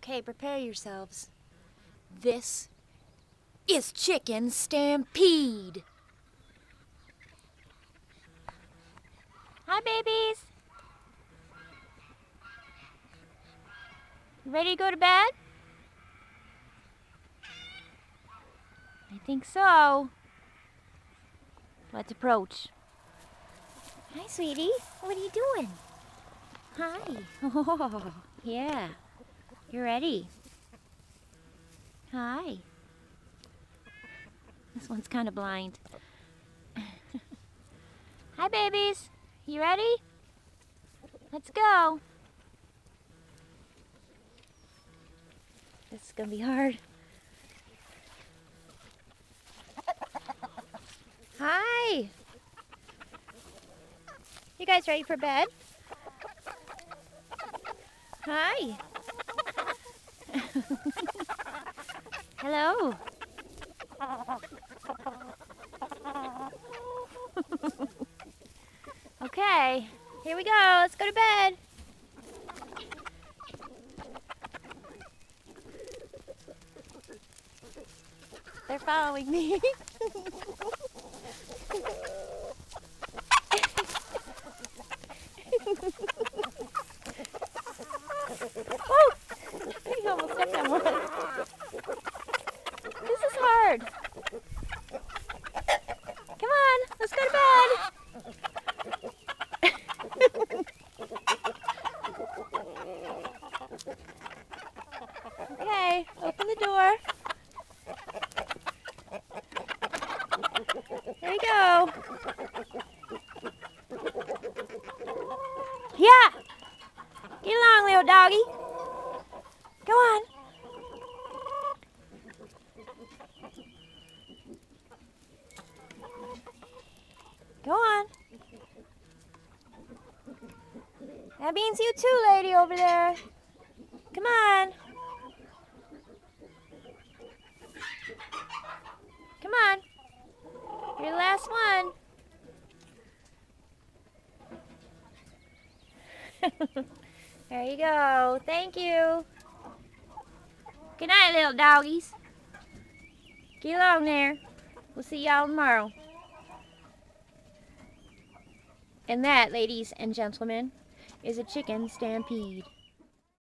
Okay, prepare yourselves. This is Chicken Stampede. Hi, babies. You ready to go to bed? I think so. Let's approach. Hi, sweetie. What are you doing? Hi. Oh, yeah. You ready? Hi. This one's kind of blind. Hi, babies. You ready? Let's go. This is gonna be hard. Hi. You guys ready for bed? Hi. Hello. Okay, here we go. Let's go to bed. They're following me. Oh, you almost stepped on one. This is hard. Come on, let's go to bed. Okay, open the door. There you go. Yeah! Get along, little doggy. Go on. Go on. That means you too, lady over there. Come on. Come on. You're the last one. There you go. Thank you. Good night, little doggies. Get along there. We'll see y'all tomorrow. And that, ladies and gentlemen, is a chicken stampede.